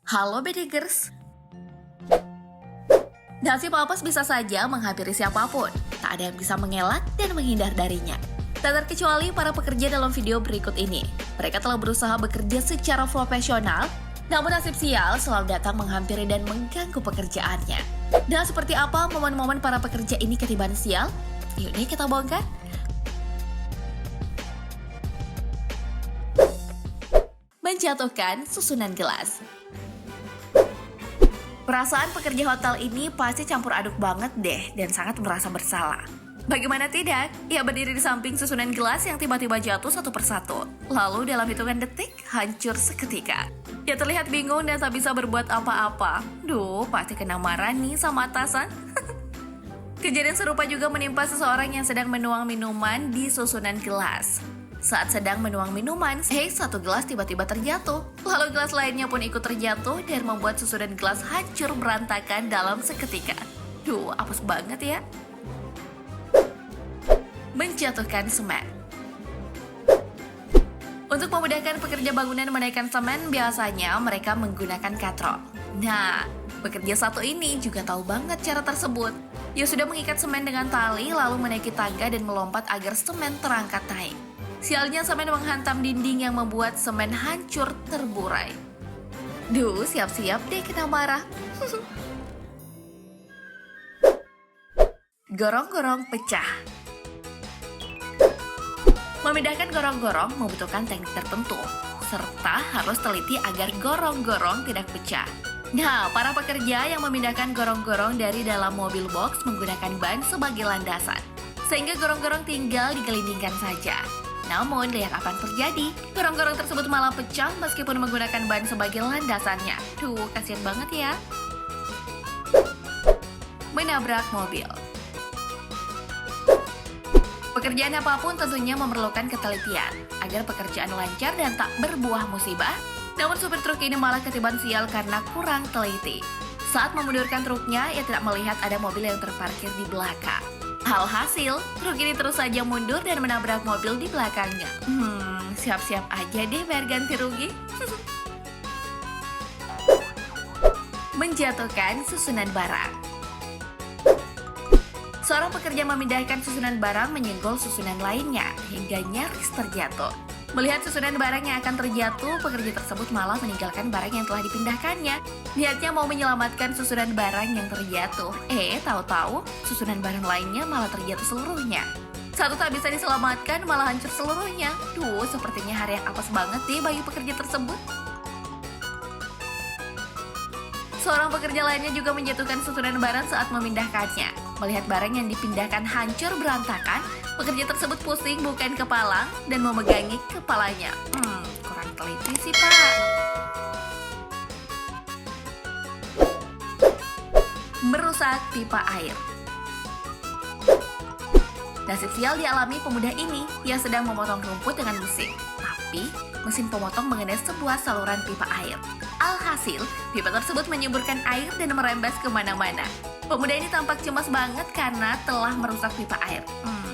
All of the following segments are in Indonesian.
Halo Bedegers. Nasib apes bisa saja menghampiri siapapun. Tak ada yang bisa mengelak dan menghindar darinya. Tak terkecuali para pekerja dalam video berikut ini. Mereka telah berusaha bekerja secara profesional, namun nasib sial selalu datang menghampiri dan mengganggu pekerjaannya. Dan seperti apa momen-momen para pekerja ini ketiban sial? Yuk deh kita bongkar. Menjatuhkan susunan gelas. Perasaan pekerja hotel ini pasti campur aduk banget deh dan sangat merasa bersalah. Bagaimana tidak? Ia berdiri di samping susunan gelas yang tiba-tiba jatuh satu persatu. Lalu dalam hitungan detik, hancur seketika. Ia terlihat bingung dan tak bisa berbuat apa-apa. Duh, pasti kena marah nih sama atasan. Kejadian serupa juga menimpa seseorang yang sedang menuang minuman di susunan gelas. Saat sedang menuang minuman, satu gelas tiba-tiba terjatuh. Lalu gelas lainnya pun ikut terjatuh dan membuat susunan gelas hancur berantakan dalam seketika. Duh, apes banget ya. Menjatuhkan semen. Untuk memudahkan pekerja bangunan menaikkan semen, biasanya mereka menggunakan katrol. Nah, pekerja satu ini juga tahu banget cara tersebut. Ia sudah mengikat semen dengan tali, lalu menaiki tangga dan melompat agar semen terangkat naik. Sialnya semen menghantam dinding yang membuat semen hancur terburai. Duh, siap-siap deh kena marah. Gorong-gorong pecah. Memindahkan gorong-gorong membutuhkan teknik tertentu, serta harus teliti agar gorong-gorong tidak pecah. Nah, para pekerja yang memindahkan gorong-gorong dari dalam mobil box menggunakan ban sebagai landasan, sehingga gorong-gorong tinggal digelindingkan saja. Namun, lihat apa yang terjadi. Gorong-gorong tersebut malah pecah meskipun menggunakan ban sebagai landasannya. Duh, kasihan banget ya. Menabrak mobil. Pekerjaan apapun tentunya memerlukan ketelitian agar pekerjaan lancar dan tak berbuah musibah. Namun supir truk ini malah ketiban sial karena kurang teliti. Saat memundurkan truknya, ia tidak melihat ada mobil yang terparkir di belakang. Alhasil, truk ini terus saja mundur dan menabrak mobil di belakangnya. Siap-siap aja deh bayar ganti rugi. Menjatuhkan susunan barang. Seorang pekerja memindahkan susunan barang menyenggol susunan lainnya hingga nyaris terjatuh. Melihat susunan barang yang akan terjatuh, pekerja tersebut malah meninggalkan barang yang telah dipindahkannya. Niatnya mau menyelamatkan susunan barang yang terjatuh. Tahu-tahu susunan barang lainnya malah terjatuh seluruhnya. Satu tak bisa diselamatkan, malah hancur seluruhnya. Duh, sepertinya hari yang apes banget deh bagi pekerja tersebut. Seorang pekerja lainnya juga menjatuhkan susunan barang saat memindahkannya. Melihat barang yang dipindahkan hancur berantakan, pekerja tersebut pusing bukan kepala dan memegangi kepalanya. Kurang teliti sih, Pak. Merusak pipa air. Nasib sial dialami pemuda ini. Ia sedang memotong rumput dengan mesin. Tapi, mesin pemotong mengenai sebuah saluran pipa air. Alhasil, pipa tersebut menyemburkan air dan merembes kemana-mana. Pemuda ini tampak cemas banget karena telah merusak pipa air.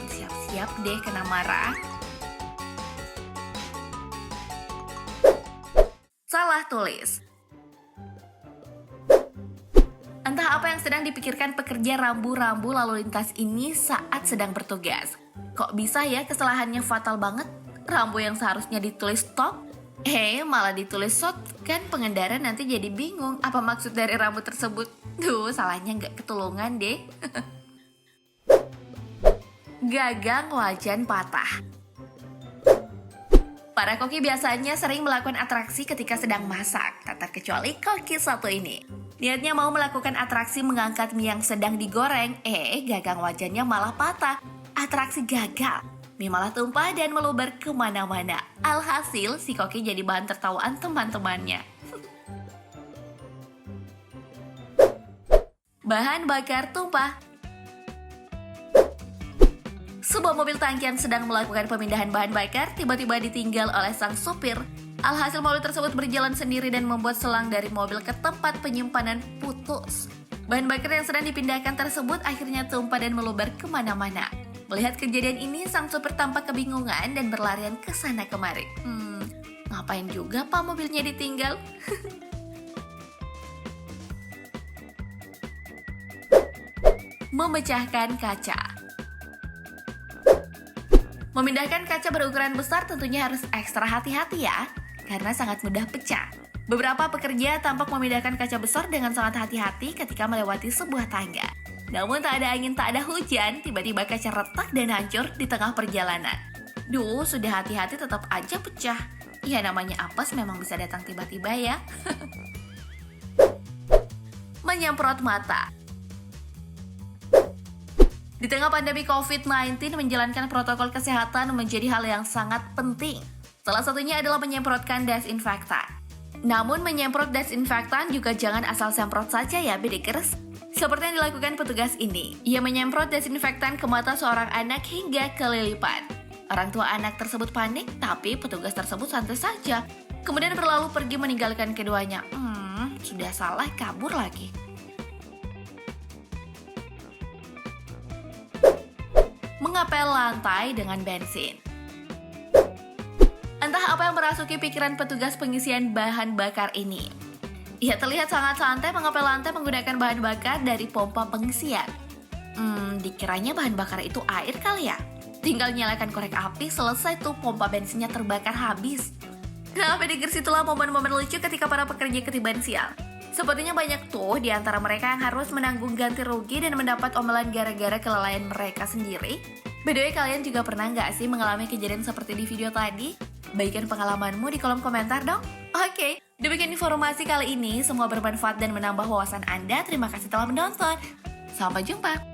Siap-siap deh kena marah. Salah tulis. Entah apa yang sedang dipikirkan pekerja rambu-rambu lalu lintas ini saat sedang bertugas. Kok bisa ya kesalahannya fatal banget? Rambu yang seharusnya ditulis stop, malah ditulis shot. Kan pengendara nanti jadi bingung apa maksud dari rambu tersebut. Duh, salahnya nggak ketulungan deh. Gagang wajan patah. Para koki biasanya sering melakukan atraksi ketika sedang masak, tak terkecuali koki satu ini. Niatnya mau melakukan atraksi mengangkat mie yang sedang digoreng, gagang wajannya malah patah. Atraksi gagal. Mie malah tumpah dan meluber kemana-mana. Alhasil, si koki jadi bahan tertawaan teman-temannya. Bahan bakar tumpah. Sebuah mobil tangki yang sedang melakukan pemindahan bahan bakar tiba-tiba ditinggal oleh sang supir. Alhasil mobil tersebut berjalan sendiri dan membuat selang dari mobil ke tempat penyimpanan putus. Bahan bakar yang sedang dipindahkan tersebut akhirnya tumpah dan meluber kemana-mana. Melihat kejadian ini, sang supir tampak kebingungan dan berlarian ke sana kemari. Ngapain juga Pak mobilnya ditinggal? memecahkan kaca. Memindahkan kaca berukuran besar tentunya harus ekstra hati-hati ya, karena sangat mudah pecah. Beberapa pekerja tampak memindahkan kaca besar dengan sangat hati-hati ketika melewati sebuah tangga. Namun tak ada angin, tak ada hujan, tiba-tiba kaca retak dan hancur di tengah perjalanan. Duh, sudah hati-hati tetap aja pecah. Ya namanya apes memang bisa datang tiba-tiba ya. Menyemprot mata. Di tengah pandemi COVID-19, menjalankan protokol kesehatan menjadi hal yang sangat penting. Salah satunya adalah menyemprotkan desinfektan. Namun menyemprot desinfektan juga jangan asal semprot saja ya, bedekers. Seperti yang dilakukan petugas ini, ia menyemprot desinfektan ke mata seorang anak hingga kelilipan. Orang tua anak tersebut panik, tapi petugas tersebut santai saja. Kemudian berlalu pergi meninggalkan keduanya. Sudah salah, kabur lagi. Mengepel lantai dengan bensin. Entah apa yang merasuki pikiran petugas pengisian bahan bakar ini. Ia terlihat sangat santai mengepel lantai menggunakan bahan bakar dari pompa pengisian. Dikiranya bahan bakar itu air kali ya? Tinggal nyalakan korek api, selesai tuh pompa bensinnya terbakar habis. Nah, pedikers, itulah momen-momen lucu ketika para pekerja ketiban sial. Sepertinya banyak tuh di antara mereka yang harus menanggung ganti rugi dan mendapat omelan gara-gara kelalaian mereka sendiri. By the way, kalian juga pernah nggak sih mengalami kejadian seperti di video tadi? Bagikan pengalamanmu di kolom komentar dong. Oke, demikian informasi kali ini. Semoga bermanfaat dan menambah wawasan Anda. Terima kasih telah menonton. Sampai jumpa.